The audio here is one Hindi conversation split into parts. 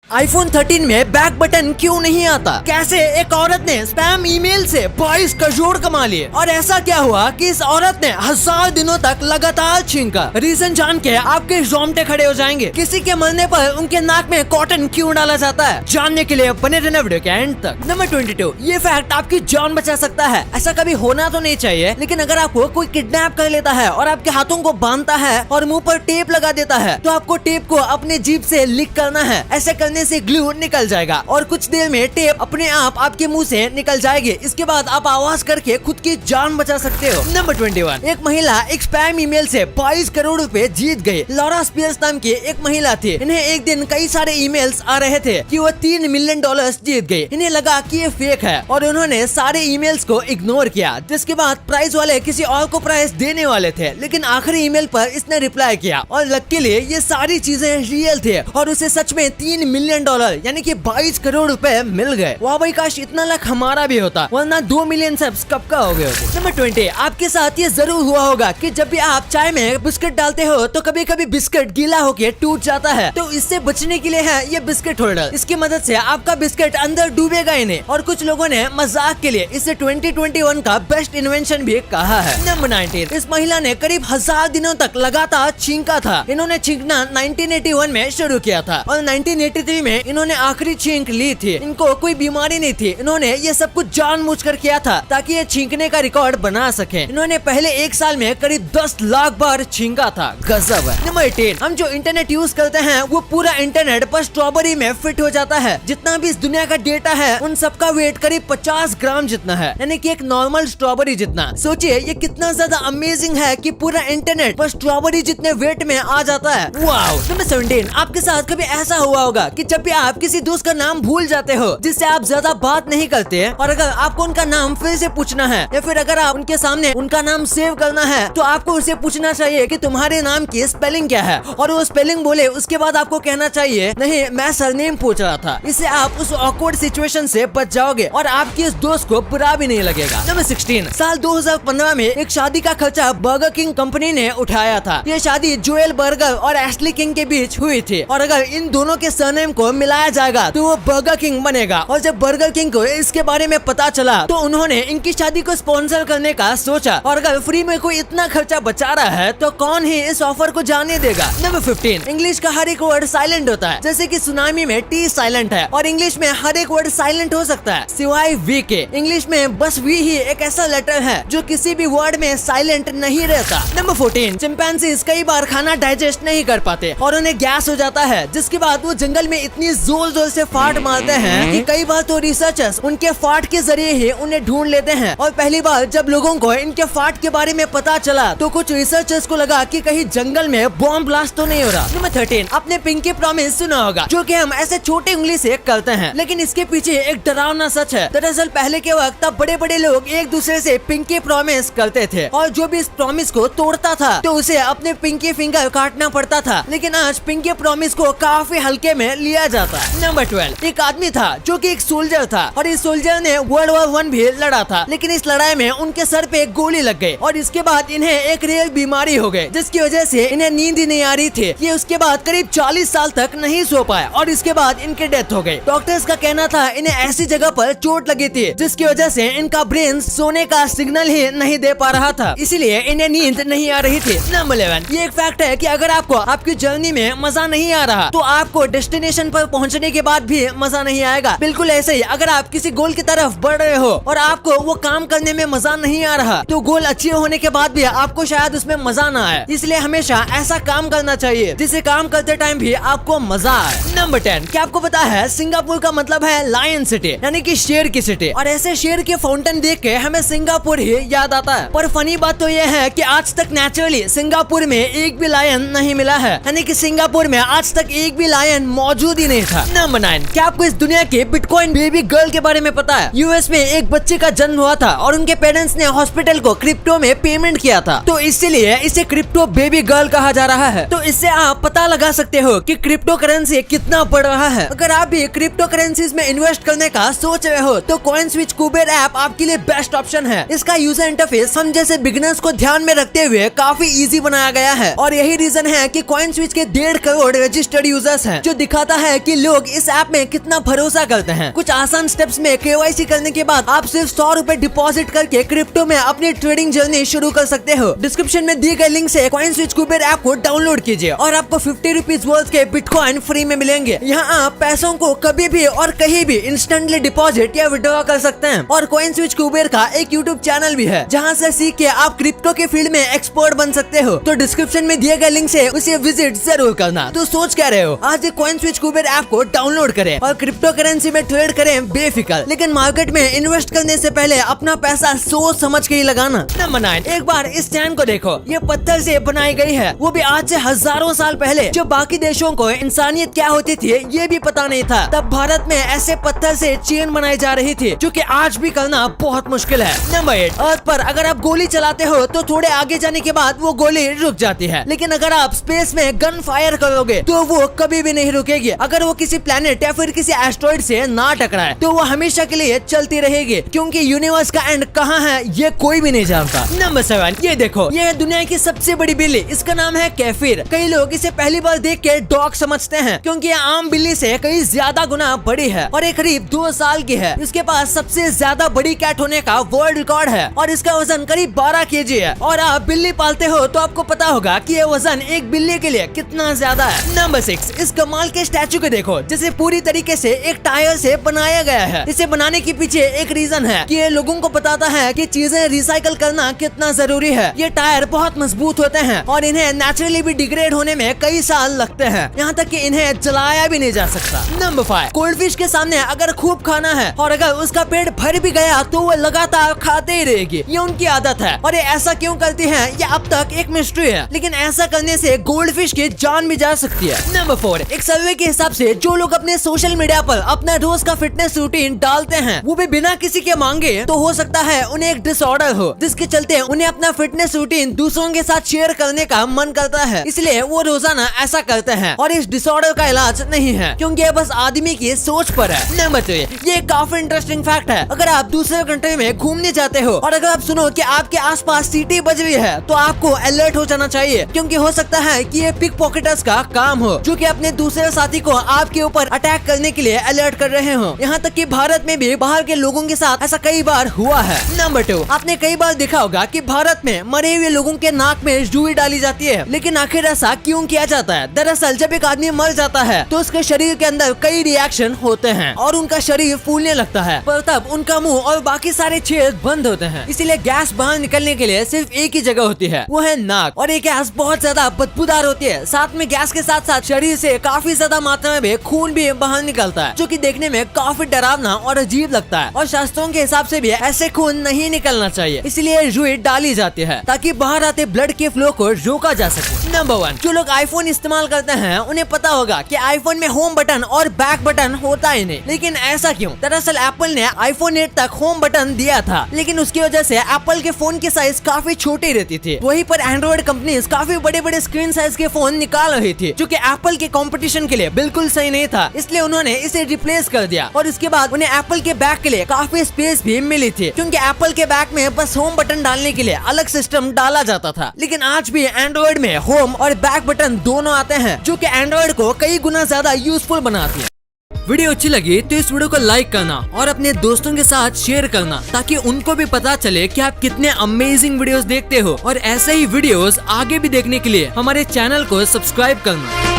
iPhone 13 में बैक बटन क्यों नहीं आता? कैसे एक औरत ने स्पैम ईमेल से 22 करोड़ कमा लिए? और ऐसा क्या हुआ कि इस औरत ने 1000 दिनों तक लगातार छींका? रीजन जान के आपके रोंगटे खड़े हो जाएंगे। किसी के मरने पर उनके नाक में कॉटन क्यों डाला जाता है? जानने के लिए बने रहना वीडियो के एंड तक। नंबर 22, ये फैक्ट आपकी जान बचा सकता है। ऐसा कभी होना तो नहीं चाहिए, लेकिन अगर आपको कोई किडनैप कर लेता है और आपके हाथों को बांधता है और मुंह पर टेप लगा देता है, तो आपको टेप को अपने जीभ से लिक करना है। ऐसे करने से ग्लू निकल जाएगा और कुछ देर में टेप अपने आप आपके मुंह से निकल जाएगी। इसके बाद आप आवाज करके खुद की जान बचा सकते हो। नंबर 21, एक महिला एक स्पैम ईमेल से 22 करोड़ रुपए जीत गई। लॉरा स्पियर्स नाम की एक महिला थी। इन्हें एक दिन कई सारे ईमेल्स आ रहे थे कि वो $3 मिलियन जीत गई। इन्हें लगा कि ये फेक है और उन्होंने सारे ईमेल्स को इग्नोर किया। जिसके बाद प्राइज वाले किसी और को प्राइज देने वाले थे, लेकिन आखिरी ईमेल पर इसने रिप्लाई किया और लकीली ये सारी चीजें रियल थे और उसे सच में $3 मिलियन यानी कि 22 करोड़ रुपए मिल गए। वाह भाई, काश इतना लक हमारा भी होता, वरना 2 मिलियन सब्स कब का हो गए होते। नंबर 20, आपके साथ ये जरूर हुआ होगा कि जब भी आप चाय में बिस्किट डालते हो तो कभी कभी बिस्किट गीला होके टूट जाता है। तो इससे बचने के लिए है ये बिस्किट होल्डर। इसकी मदद से आपका बिस्किट अंदर डूबेगा ही नहीं। और कुछ लोगों ने मजाक के लिए इसे 2021 का बेस्ट इन्वेंशन भी कहा है। नंबर 19, इस महिला ने करीब 1000 दिनों तक लगातार छींका था। इन्होंने छींकना 1981 में शुरू किया था और 1983 में इन्होंने आखिरी छींक ली थी। इनको कोई बीमारी नहीं थी। इन्होंने ये सब कुछ जानबूझकर किया था ताकि ये छींकने का रिकॉर्ड बना सके। इन्होंने पहले एक साल में करीब 10 लाख बार छींका था। गजब है। नंबर 18, हम जो इंटरनेट यूज करते हैं वो पूरा इंटरनेट पर स्ट्रॉबेरी में फिट हो जाता है। जितना भी इस दुनिया का डेटा है उन सबका वेट करीब 50 ग्राम जितना है, यानी कि एक नॉर्मल स्ट्रॉबेरी जितना। सोचिए ये कितना ज्यादा अमेजिंग है कि पूरा इंटरनेट पर स्ट्रॉबेरी जितने वेट में आ जाता है। वाओ। नंबर 17, आपके साथ कभी ऐसा हुआ होगा कि जब भी आप किसी दोस्त का नाम भूल जाते हो जिससे आप ज्यादा बात नहीं करते और अगर आपको उनका नाम फिर से पूछना है या फिर अगर आप उनके सामने उनका नाम सेव करना है तो आपको उसे पूछना चाहिए कि तुम्हारे नाम की स्पेलिंग क्या है और वो स्पेलिंग बोले उसके बाद आपको कहना चाहिए नहीं मैं सरनेम पूछ रहा था। इससे आप उस ऑकवर्ड सिचुएशन से बच जाओगे और आपके इस दोस्त को बुरा भी नहीं लगेगा। नंबर 16, साल 2015 में एक शादी का खर्चा बर्गर किंग कंपनी ने उठाया था। ये शादी जोएल बर्गर और एशली किंग के बीच हुई थी और अगर इन दोनों के सरनेम को मिलाया जाएगा तो वो बर्गर किंग बनेगा। और जब बर्गर किंग को इसके बारे में पता चला तो उन्होंने इनकी शादी को स्पॉन्सर करने का सोचा। और अगर फ्री में कोई इतना खर्चा बचा रहा है तो कौन ही इस ऑफर को जाने देगा। नंबर 15, इंग्लिश का हर एक वर्ड साइलेंट होता है। जैसे कि सुनामी में टी साइलेंट है और इंग्लिश में हर एक वर्ड साइलेंट हो सकता है सिवाय वी के। इंग्लिश में बस वी ही एक ऐसा लेटर है जो किसी भी वर्ड में साइलेंट नहीं रहता। नंबर 14, चिंपैंजीज कई बार खाना डाइजेस्ट नहीं कर पाते और उन्हें गैस हो जाता है, जिसके बाद वो जंगल में इतनी जोर जोर से फाट मारते हैं कि कई बार तो रिसर्चर्स उनके फाट के जरिए ही उन्हें ढूंढ लेते हैं। और पहली बार जब लोगों को इनके फाट के बारे में पता चला तो कुछ रिसर्चर्स को लगा कि कहीं जंगल में बॉम्ब ब्लास्ट तो नहीं हो रहा। नंबर 13, आपने पिंकी प्रॉमिस सुना होगा, जो कि हम ऐसे छोटी उंगली से करते हैं, लेकिन इसके पीछे एक डरावना सच है। दरअसल पहले के वक्त तब बड़े बड़े लोग एक दूसरे से पिंकी प्रॉमिस करते थे और जो भी इस प्रॉमिस को तोड़ता था तो उसे अपने पिंकी फिंगर काटना पड़ता था। लेकिन आज पिंकी प्रॉमिस को काफी हल्के में लिया जाता है। नंबर 12, एक आदमी था जो कि एक सोल्जर था और इस सोल्जर ने वर्ल्ड वॉर 1 भी लड़ा था, लेकिन इस लड़ाई में उनके सर पे एक गोली लग गई और इसके बाद इन्हें एक रियल बीमारी हो गई जिसकी वजह से इन्हें नींद ही नहीं आ रही थी। ये उसके बाद करीब 40 साल तक नहीं सो पाए और इसके बाद इनकी डेथ हो गई। डॉक्टर्स का कहना था इन्हें ऐसी जगह पर चोट लगी थी जिसकी वजह से इनका ब्रेन सोने का सिग्नल ही नहीं दे पा रहा था, इसीलिए इन्हें नींद नहीं आ रही थी। नंबर 11, ये एक फैक्ट है कि अगर आपको आपकी जर्नी में मजा नहीं आ रहा तो आपको डेस्टिनेशन पर पहुंचने के बाद भी मजा नहीं आएगा। बिल्कुल ऐसे ही अगर आप किसी गोल की तरफ बढ़ रहे हो और आपको वो काम करने में मजा नहीं आ रहा तो गोल अचीव होने के बाद भी आपको शायद उसमें मजा ना आए। इसलिए हमेशा ऐसा काम करना चाहिए जिसे काम करते टाइम भी आपको मजा आए। नंबर 10, क्या आपको पता है सिंगापुर का मतलब है लायन सिटी, यानी कि शेर की सिटी। और ऐसे शेर के फाउंटेन देख के हमें सिंगापुर ही याद आता है। पर फनी बात तो ये है कि आज तक नेचुरली सिंगापुर में एक भी लायन नहीं मिला है, यानी कि सिंगापुर में आज तक एक भी लायन मौजूद ही नहीं था। नंबर 9, क्या आपको इस दुनिया के बिटकॉइन बेबी गर्ल के बारे में पता है? यूएस में एक बच्चे का जन्म हुआ था और उनके पेरेंट्स ने हॉस्पिटल को क्रिप्टो में पेमेंट किया था, तो इसीलिए इसे क्रिप्टो बेबी गर्ल कहा जा रहा है। तो इससे आप पता लगा सकते हो कि क्रिप्टो करेंसी कितना बढ़ रहा है। अगर आप भी क्रिप्टो करेंसीज में इन्वेस्ट करने का सोच रहे हो तो कॉइनस्विच कुबेर ऐप आपके लिए बेस्ट ऑप्शन है। इसका यूजर इंटरफेस हम जैसे बिगिनर्स को ध्यान में रखते हुए काफी इजी बनाया गया है और यही रीजन है कि कॉइनस्विच के 1.5 करोड़ रजिस्टर्ड यूजर्स हैं, जो दिखाता है कि लोग इस ऐप में कितना भरोसा करते हैं। कुछ आसान स्टेप्स में KYC करने के बाद आप सिर्फ 100 रुपए डिपॉजिट करके क्रिप्टो में अपनी ट्रेडिंग जर्नी शुरू कर सकते हो। डिस्क्रिप्शन में दिए गए लिंक से CoinSwitch कुबेर ऐप को डाउनलोड कीजिए और आपको 50 रुपीज वर्थ के बिटकॉइन फ्री में मिलेंगे। यहाँ आप पैसों को कभी भी और कहीं भी इंस्टेंटली डिपॉजिट या विड्रॉ कर सकते हैं। और CoinSwitch कुबेर का एक यूट्यूब चैनल भी है जहाँ से सीख के आप क्रिप्टो के फील्ड में एक्सपर्ट बन सकते हो। तो डिस्क्रिप्शन में दिए गए लिंक से उसे विजिट जरूर करना। तो सोच क्या रहे हो, आज CoinSwitch कुबेर ऐप को डाउनलोड करें और क्रिप्टो करेंसी में ट्रेड करें बेफिक्र। लेकिन मार्केट में इन्वेस्ट करने से पहले अपना पैसा सोच समझ के ही लगाना। नंबर 9, एक बार इस स्टैंड को देखो, ये पत्थर से बनाई गई है, वो भी आज से हजारों साल पहले। जब बाकी देशों को इंसानियत क्या होती थी ये भी पता नहीं था, तब भारत में ऐसे पत्थर से चेन बनाई जा रही थी जो कि आज भी करना बहुत मुश्किल है। नंबर 8, अर्थ पर अगर आप गोली चलाते हो तो थोड़े आगे जाने के बाद वो गोली रुक जाती है, लेकिन अगर आप स्पेस में गन फायर करोगे तो वो कभी भी नहीं रुकेगी। अगर वो किसी प्लेनेट या फिर किसी एस्ट्रॉइड से ना टकराए तो वो हमेशा के लिए चलती रहेगी, क्योंकि यूनिवर्स का एंड कहाँ है ये कोई भी नहीं जानता। नंबर 7, ये देखो, ये है दुनिया की सबसे बड़ी बिल्ली, इसका नाम है कैफिर। कई लोग इसे पहली बार देख के डॉग समझते हैं क्योंकि ये आम बिल्ली से कई ज्यादा गुना बड़ी है और ये करीब 2 साल की है। इसके पास सबसे ज्यादा बड़ी कैट होने का वर्ल्ड रिकॉर्ड है और इसका वजन करीब 12 kg है। और आप बिल्ली पालते हो तो आपको पता होगा कि ये वजन एक बिल्ली के लिए कितना ज्यादा है। नंबर 6, इस कमाल के स्टैचू को देखो, जिसे पूरी तरीके से एक टायर से बनाया गया है। इसे बनाने के पीछे एक रीजन है कि ये लोगों को बताता है कि चीजें रिसाइकल करना कितना जरूरी है। ये टायर बहुत मजबूत होते हैं और इन्हें नेचुरली भी डिग्रेड होने में कई साल लगते हैं, यहाँ तक कि इन्हें जलाया भी नहीं जा सकता। नंबर 5, गोल्ड फिश के सामने अगर खूब खाना है और अगर उसका पेट भर भी गया तो वो लगातार खाते ही रहेगी, ये उनकी आदत है। और ये ऐसा क्यों करती है ये अब तक एक मिस्ट्री है, लेकिन ऐसा करने से गोल्ड फिश की जान भी जा सकती है। नंबर 4, एक सर्वे के हिसाब से जो लोग अपने सोशल मीडिया पर अपना रोज का फिटनेस रूटीन डालते हैं वो भी बिना किसी के मांगे, तो हो सकता है उन्हें एक डिसऑर्डर हो जिसके चलते उन्हें अपना फिटनेस रूटीन दूसरों के साथ शेयर करने का मन करता है, इसलिए वो रोजाना ऐसा करते हैं। और इस डिसऑर्डर का इलाज नहीं है, क्योंकि ये बस आदमी की सोच पर है। नंबर 3, ये काफी इंटरेस्टिंग फैक्ट है। अगर आप दूसरे कंट्री में घूमने जाते हो और अगर आप सुनो कि आपके आसपास सीटी बज रही है तो आपको अलर्ट हो जाना चाहिए, क्योंकि हो सकता है कि ये पिक पॉकेटर्स का काम हो जो कि अपने दूसरे साथी को आपके ऊपर अटैक करने के लिए अलर्ट कर रहे हो। यहाँ तक कि भारत में भी बाहर के लोगों के साथ ऐसा कई बार हुआ है। नंबर 2, आपने कई बार देखा होगा कि भारत में मरे हुए लोगों के नाक में रुई डाली जाती है, लेकिन आखिर ऐसा क्यों किया जाता है? दरअसल जब एक आदमी मर जाता है तो उसके शरीर के अंदर कई रिएक्शन होते हैं और उनका शरीर फूलने लगता है, पर तब उनका मुंह और बाकी सारे छेद बंद होते हैं, इसीलिए गैस बाहर निकलने के लिए सिर्फ एक ही जगह होती है, वो है नाक। और ये गैस बहुत ज्यादा बदबूदार होती है, साथ में गैस के साथ साथ शरीर से काफी ज्यादा मात्रा में भी खून भी बाहर निकलता है, जो कि देखने में काफी डरावना और अजीब लगता है। और शास्त्रों के हिसाब से भी ऐसे खून नहीं निकलना चाहिए, इसलिए रुई डाली जाती है ताकि बाहर आते ब्लड के फ्लो को रोका जा सके। नंबर 1, जो लोग आईफोन इस्तेमाल करते हैं उन्हें पता होगा कि आईफोन में होम बटन और बैक बटन होता ही नहीं, लेकिन ऐसा क्यों? दरअसल एप्पल ने आईफोन 8 तक होम बटन दिया था, लेकिन उसकी वजह से एप्पल के फोन की साइज काफी छोटी रहती थी। वहीं पर एंड्रॉइड कंपनीज काफी बड़े बड़े स्क्रीन साइज के फोन निकाल रही थी, जो कि एप्पल के कंपटीशन के लिए बिल्कुल सही नहीं था, इसलिए उन्होंने इसे रिप्लेस कर दिया। और इसके बाद उन्हें एप्पल के बैक के लिए काफी स्पेस भी मिली थी, क्योंकि एप्पल के बैक में बस होम बटन डालने के लिए अलग सिस्टम डाला जाता था। लेकिन आज भी एंड्रॉइड में होम और बैक बटन दोनों आते हैं, जो कि एंड्रॉइड को कई गुना ज्यादा यूजफुल बनाती है। वीडियो अच्छी लगी तो इस वीडियो को लाइक करना और अपने दोस्तों के साथ शेयर करना, ताकि उनको भी पता चले कि आप कितने अमेजिंग वीडियोस देखते हो। और ऐसे ही वीडियोस आगे भी देखने के लिए हमारे चैनल को सब्सक्राइब करना।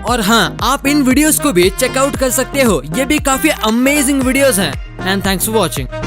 और हाँ, आप इन वीडियोस को भी चेकआउट कर सकते हो, ये भी काफी अमेजिंग वीडियोस हैं। And thanks for watching.